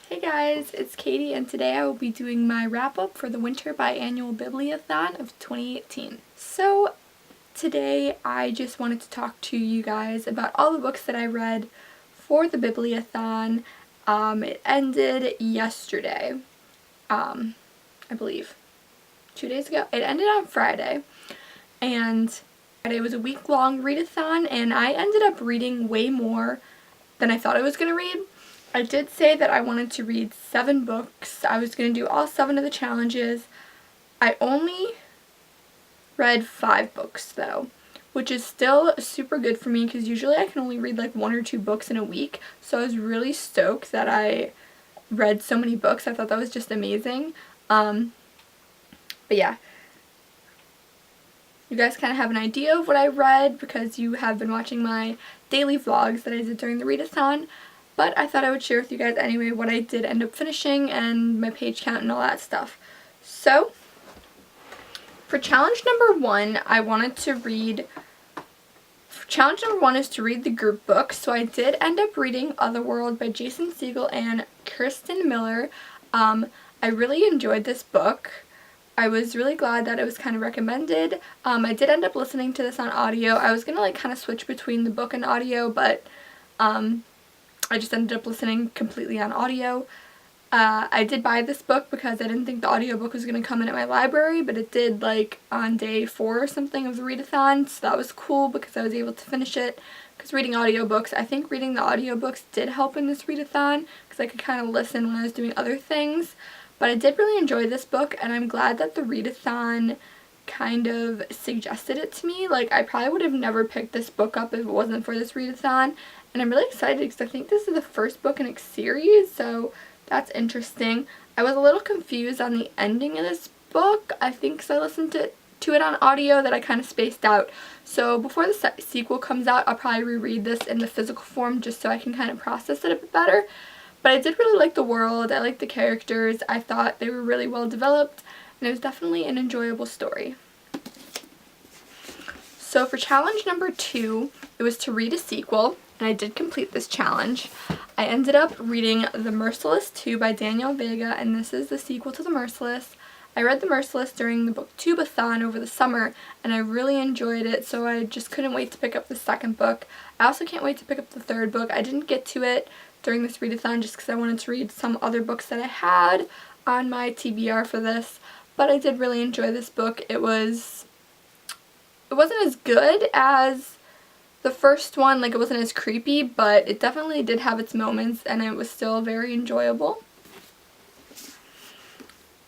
Hey guys, it's Katie and today I will be doing my wrap-up for the winter Biannual Bibliothon of 2018. So today I just wanted to talk to you guys about all the books that I read for the Bibliothon. It ended yesterday, I believe, 2 days ago. It ended on Friday, and Friday was a week-long readathon, and I ended up reading way more than I thought I was going to read. I did say that I wanted to read 7 books. I was going to do all 7 of the challenges. I only read 5 books though, which is still super good for me because usually I can only read like 1 or 2 books in a week. So I was really stoked that I read so many books. I thought that was just amazing. But yeah. You guys kind of have an idea of what I read because you have been watching my daily vlogs that I did during the readathon. But I thought I would share with you guys anyway what I did end up finishing and my page count and all that stuff. So, for challenge number 1, I wanted to read... Challenge number 1 is to read the group book. So I did end up reading Otherworld by Jason Segel and Kirsten Miller. I really enjoyed this book. I was really glad that it was kind of recommended. I did end up listening to this on audio. I was going to like kind of switch between the book and audio, but I just ended up listening completely on audio. I did buy this book because I didn't think the audiobook was going to come in at my library, but it did like on day 4 or something of the readathon, so that was cool because I was able to finish it. Because reading audiobooks, I think reading the audiobooks did help in this readathon because I could kind of listen when I was doing other things. But I did really enjoy this book, and I'm glad that the readathon kind of suggested it to me. Like, I probably would have never picked this book up if it wasn't for this readathon. And I'm really excited because I think this is the first book in a series, so that's interesting. I was a little confused on the ending of this book, I think because I listened to it on audio that I kind of spaced out. So before the sequel comes out, I'll probably reread this in the physical form just so I can kind of process it a bit better. But I did really like the world, I liked the characters, I thought they were really well developed, and it was definitely an enjoyable story. So for challenge number 2, it was to read a sequel, and I did complete this challenge. I ended up reading The Merciless 2 by Daniel Vega, and this is the sequel to The Merciless. I read The Merciless during the BookTubeathon over the summer, and I really enjoyed it, so I just couldn't wait to pick up the second book. I also can't wait to pick up the third book. I didn't get to it during this readathon just because I wanted to read some other books that I had on my TBR for this, but I did really enjoy this book. It wasn't as good as the first one, like it wasn't as creepy, but it definitely did have its moments and it was still very enjoyable.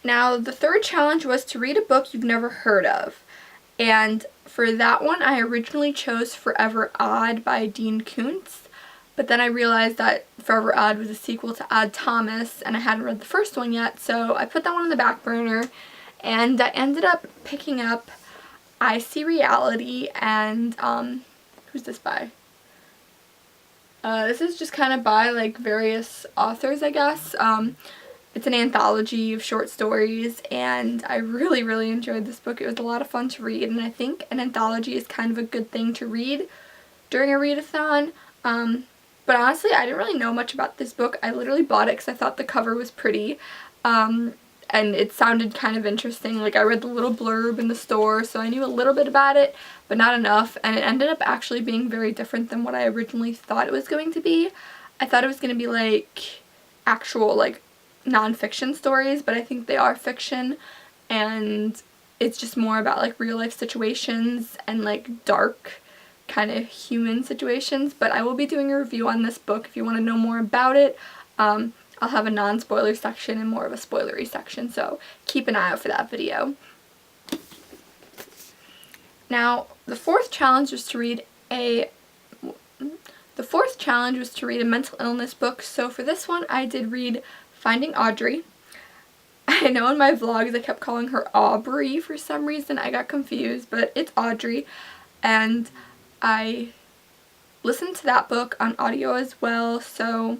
Now, the third challenge was to read a book you've never heard of, and for that one I originally chose Forever Odd by Dean Koontz, but then I realized that Forever Odd was a sequel to Odd Thomas and I hadn't read the first one yet, so I put that one on the back burner, and I ended up picking up I See Reality, and who's this by? This is just kind of by like various authors, I guess. It's an anthology of short stories, and I really, really enjoyed this book. It was a lot of fun to read, and I think an anthology is kind of a good thing to read during a readathon. But honestly, I didn't really know much about this book. I literally bought it because I thought the cover was pretty, and it sounded kind of interesting. Like, I read the little blurb in the store, so I knew a little bit about it, but not enough, and it ended up actually being very different than what I originally thought it was going to be. I thought it was going to be like actual like non-fiction stories, but I think they are fiction, and it's just more about like real life situations and like dark kind of human situations. But I will be doing a review on this book if you want to know more about it. I'll have a non-spoiler section and more of a spoilery section, so keep an eye out for that video. Now, the fourth challenge was to read a mental illness book. So for this one, I did read Finding Audrey. I know in my vlogs I kept calling her Aubrey for some reason. I got confused, but it's Audrey. And I listened to that book on audio as well, so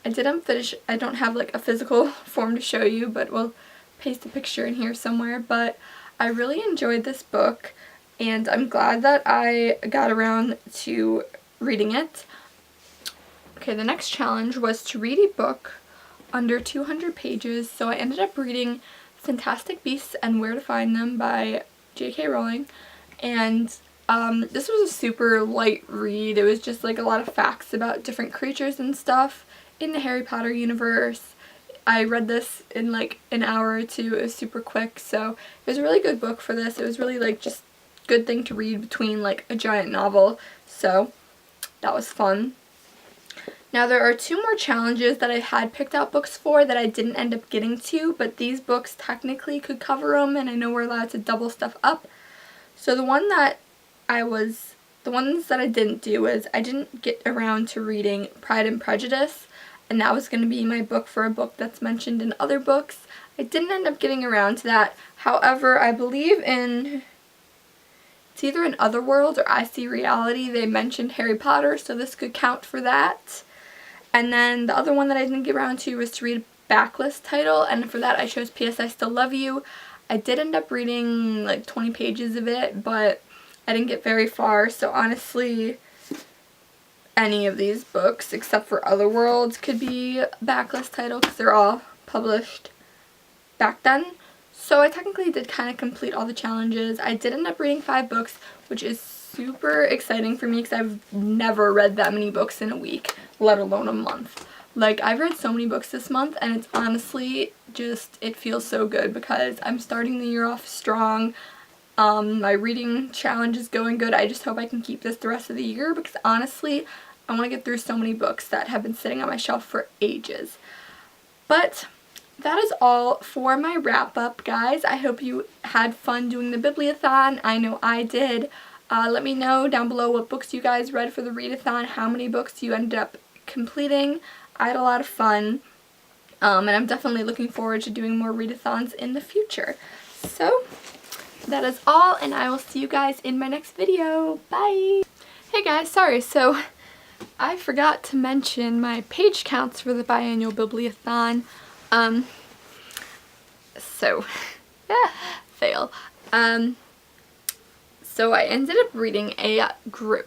I didn't finish. I don't have like a physical form to show you, but we'll paste a picture in here somewhere. But I really enjoyed this book, and I'm glad that I got around to reading it. Okay, the next challenge was to read a book under 200 pages, so I ended up reading Fantastic Beasts and Where to Find Them by J.K. Rowling, and this was a super light read. It was just like a lot of facts about different creatures and stuff in the Harry Potter universe. I read this in like an hour or two. It was super quick, so it was a really good book for this. It was really like just good thing to read between like a giant novel, so that was fun. Now there are 2 more challenges that I had picked out books for that I didn't end up getting to, but these books technically could cover them, and I know we're allowed to double stuff up. So the ones that I didn't do is I didn't get around to reading Pride and Prejudice, and that was going to be my book for a book that's mentioned in other books. I didn't end up getting around to that. However, I believe it's either in Otherworld or I See Reality, they mentioned Harry Potter, so this could count for that. And then the other one that I didn't get around to was to read a backlist title, and for that I chose P.S. I Still Love You. I did end up reading like 20 pages of it, but I didn't get very far, so honestly any of these books except for Otherworlds could be a backlist title because they're all published back then. So I technically did kind of complete all the challenges. I did end up reading 5 books, which is super exciting for me because I've never read that many books in a week, let alone a month. Like, I've read so many books this month, and it's honestly just, it feels so good because I'm starting the year off strong. My reading challenge is going good. I just hope I can keep this the rest of the year because honestly, I want to get through so many books that have been sitting on my shelf for ages. But that is all for my wrap up, guys. I hope you had fun doing the Bibliothon. I know I did. Let me know down below what books you guys read for the readathon, how many books you ended up completing. I had a lot of fun, and I'm definitely looking forward to doing more readathons in the future. So that is all, and I will see you guys in my next video. Bye! Hey guys, sorry, so I forgot to mention my page counts for the Biannual Bibliothon. Fail. So I ended up reading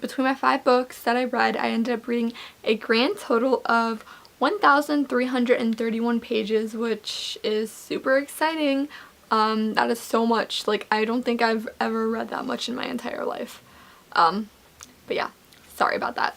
between my 5 books that I read, I ended up reading a grand total of 1,331 pages, which is super exciting. That is so much. Like, I don't think I've ever read that much in my entire life. But yeah, sorry about that.